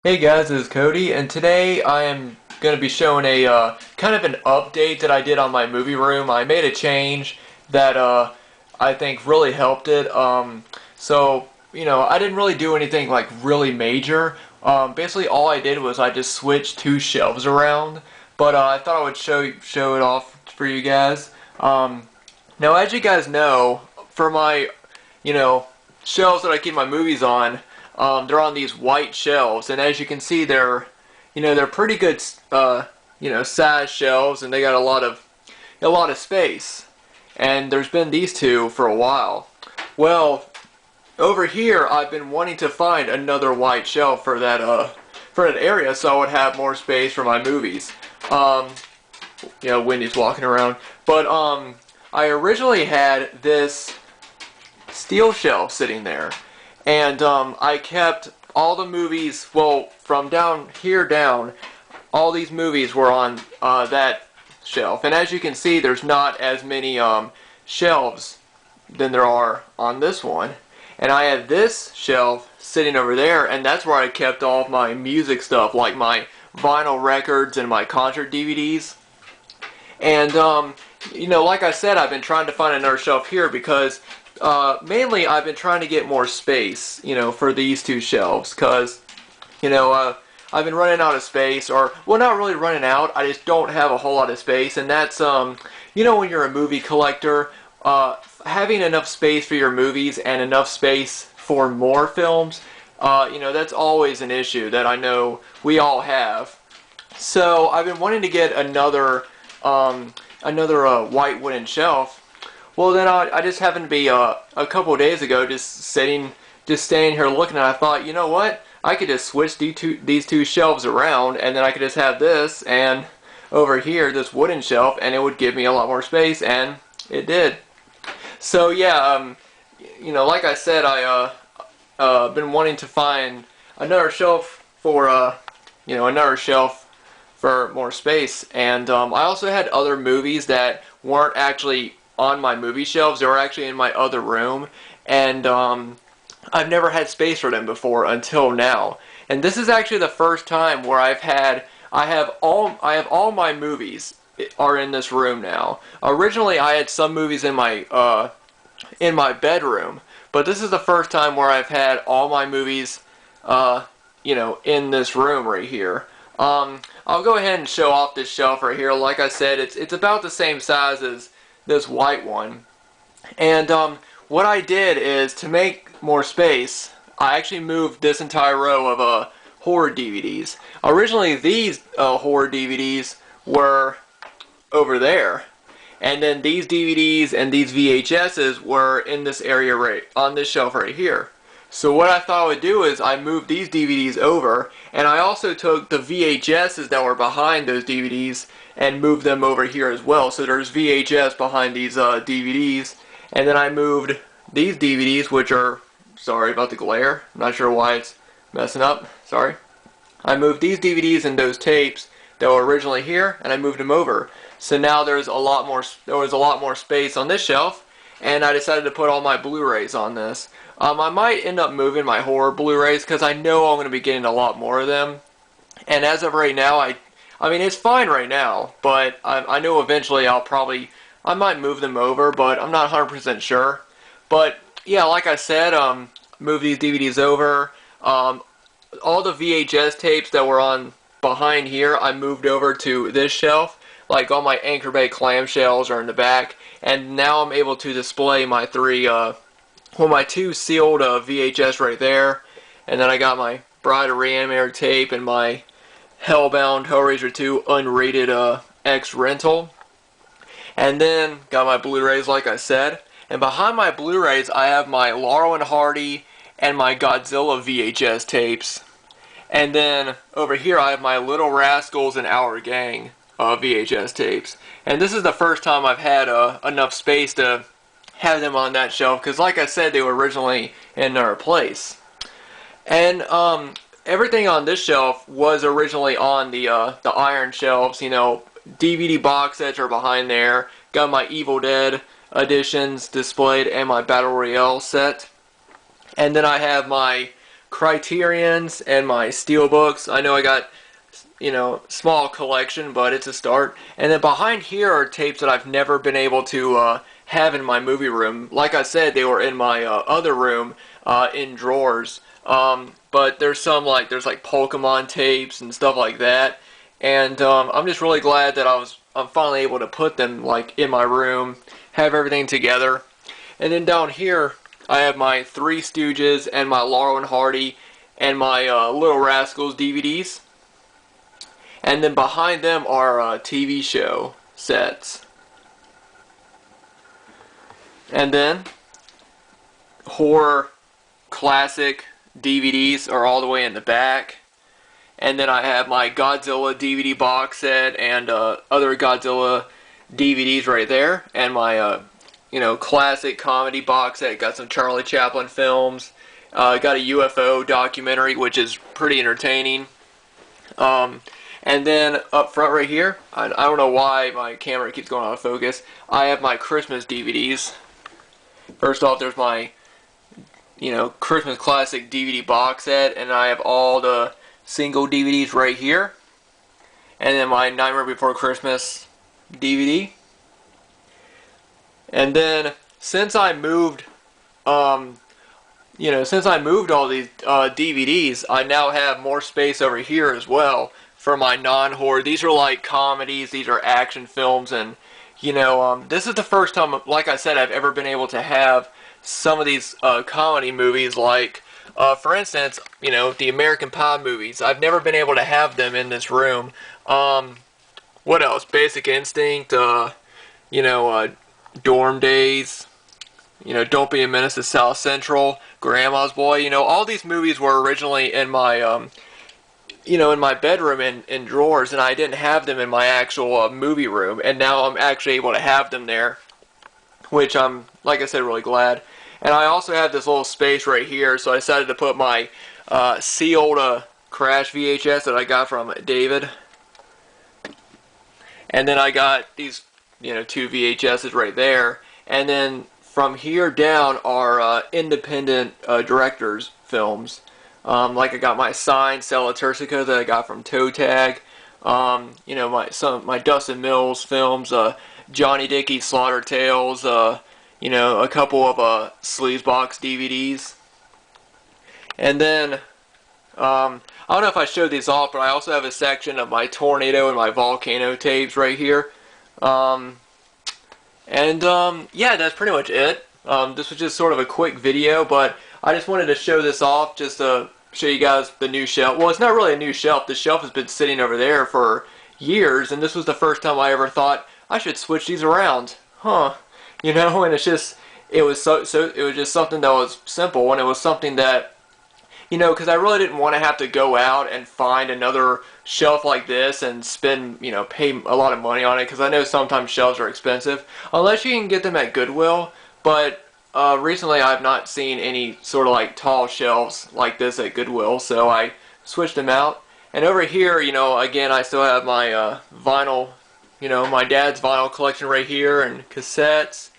Hey guys, this is Cody, and today I am going to be showing a kind of an update that I did on my movie room. I made a change that I think really helped it. I didn't really do anything like really major. Basically, all I did was I just switched two shelves around, but I thought I would show it off for you guys. Now, as you guys know, for my you know shelves that I keep my movies on. They're on these white shelves, and as you can see, they're pretty good, size shelves, and they got a lot of space. And there's been these two for a while. Well, over here, I've been wanting to find another white shelf for that area, so I would have more space for my movies. Wendy's walking around, but I originally had this steel shelf sitting there. And I kept all the movies, well, from down here down, all these movies were on that shelf. And as you can see, there's not as many shelves than there are on this one. And I have this shelf sitting over there, and that's where I kept all of my music stuff, like my vinyl records and my concert DVDs. And, like I said, I've been trying to find another shelf here because mainly I've been trying to get more space, for these two shelves because, I've been running out of space, or, well, not really running out, I just don't have a whole lot of space, and that's, when you're a movie collector, having enough space for your movies and enough space for more films, that's always an issue that I know we all have. So I've been wanting to get another white wooden shelf. Well, then I just happened to be a couple of days ago just standing here looking, and I thought, you know what? I could just switch these two shelves around, and then I could just have this and over here this wooden shelf, and it would give me a lot more space, and it did. So yeah, like I said, I been wanting to find another shelf for more space, and I also had other movies that weren't actually on my movie shelves. They were actually in my other room, and I've never had space for them before until now. And this is actually the first time where I have all my movies are in this room now. Originally, I had some movies in my bedroom, but this is the first time where I've had all my movies, in this room right here. I'll go ahead and show off this shelf right here. Like I said, it's about the same size as this white one. And what I did is, to make more space, I actually moved this entire row of horror DVDs. Originally, these horror DVDs were over there. And then these DVDs and these VHSs were in this area right on this shelf right here. So what I thought I would do is I moved these DVDs over, and I also took the VHSs that were behind those DVDs and moved them over here as well. So there's VHS behind these DVDs, and then I moved these DVDs, which are, sorry about the glare, I'm not sure why it's messing up, sorry. I moved these DVDs and those tapes that were originally here, and I moved them over. So now there was a lot more space on this shelf, and I decided to put all my Blu-rays on this. I might end up moving my horror Blu-rays because I know I'm going to be getting a lot more of them. And as of right now, I mean, it's fine right now, but I know eventually I might move them over, but I'm not 100% sure. But yeah, like I said, move these DVDs over. All the VHS tapes that were on behind here, I moved over to this shelf. Like all my Anchor Bay clamshells are in the back, and now I'm able to display my my two sealed VHS right there, and then I got my Bride of Reanimator tape and my Hellbound Hellraiser 2 unrated X rental, and then got my Blu-rays like I said, and behind my Blu-rays I have my Laurel and Hardy and my Godzilla VHS tapes, and then over here I have my Little Rascals and Our Gang VHS tapes. And this is the first time I've had enough space to have them on that shelf, because like I said, they were originally in their place. And everything on this shelf was originally on the iron shelves. DVD box sets are behind there. Got my Evil Dead editions displayed and my Battle Royale set. And then I have my Criterions and my Steelbooks. I know I got, you know, small collection, but it's a start. And then behind here are tapes that I've never been able to have in my movie room. Like I said, they were in my other room in drawers. But there's there's like Pokemon tapes and stuff like that. And I'm just really glad that I'm finally able to put them like in my room, have everything together. And then down here, I have my Three Stooges and my Laurel and Hardy and my Little Rascals DVDs. And then behind them are TV show sets. And then horror classic DVDs are all the way in the back. And then I have my Godzilla DVD box set and other Godzilla DVDs right there. And my you know, classic comedy box set. Got some Charlie Chaplin films. Got a UFO documentary, which is pretty entertaining. And then up front right here, I don't know why my camera keeps going out of focus, I have my Christmas DVDs. First off, there's my, you know, Christmas classic DVD box set, and I have all the single DVDs right here. And then my Nightmare Before Christmas DVD. And then since I moved, you know, since I moved all these DVDs, I now have more space over here as well for my non-horror. These are like comedies, these are action films, and you know, this is the first time, like I said, I've ever been able to have some of these comedy movies, like for instance, you know, the American Pie movies. I've never been able to have them in this room. What else? Basic Instinct, you know, Dorm Days, you know, Don't Be a Menace to South Central, Grandma's Boy. You know, all these movies were originally in my you know, in my bedroom in drawers, and I didn't have them in my actual movie room, and now I'm actually able to have them there, which I'm, like I said, really glad. And I also have this little space right here, so I decided to put my sealed Crash VHS that I got from David. And then I got these, you know, 2 VHSs right there, and then from here down are independent directors' films. Like I got my signed Sella Tersica that I got from Toe Tag. You know, my Dustin Mills films, Johnny Dickey Slaughter Tales, you know, a couple of Sleazebox DVDs. And then I don't know if I showed these off, but I also have a section of my Tornado and my Volcano tapes right here. Yeah, that's pretty much it. This was just sort of a quick video, but I just wanted to show this off just to show you guys the new shelf. Well, it's not really a new shelf. The shelf has been sitting over there for years, and this was the first time I ever thought I should switch these around. Huh. You know, and it's just, it was it was just something that was simple, and it was something that, you know, because I really didn't want to have to go out and find another shelf like this and spend, you know, pay a lot of money on it, because I know sometimes shelves are expensive, unless you can get them at Goodwill. But recently I've not seen any sort of like tall shelves like this at Goodwill, so I switched them out. And over here, you know, again, I still have my vinyl, you know, my dad's vinyl collection right here, and cassettes,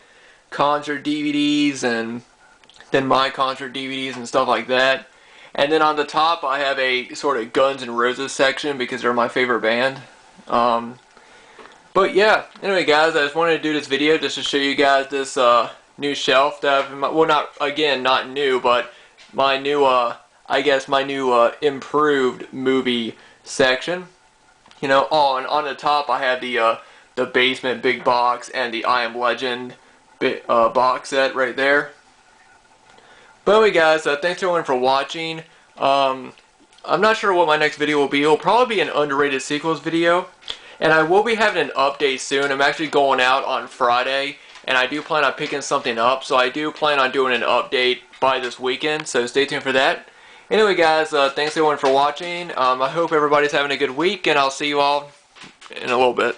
concert DVDs, and then my concert DVDs and stuff like that. And then on the top I have a sort of Guns N' Roses section because they're my favorite band. But yeah, anyway guys, I just wanted to do this video just to show you guys this new shelf that I've, well, not new, but my new, I guess my new improved movie section. You know, oh, and on the top I have the Basement big box and the I Am Legend box set right there. But anyway guys, thanks everyone for watching. I'm not sure what my next video will be. It'll probably be an underrated sequels video. And I will be having an update soon. I'm actually going out on Friday, and I do plan on picking something up. So I do plan on doing an update by this weekend, so stay tuned for that. Anyway guys, thanks everyone for watching. I hope everybody's having a good week, and I'll see you all in a little bit.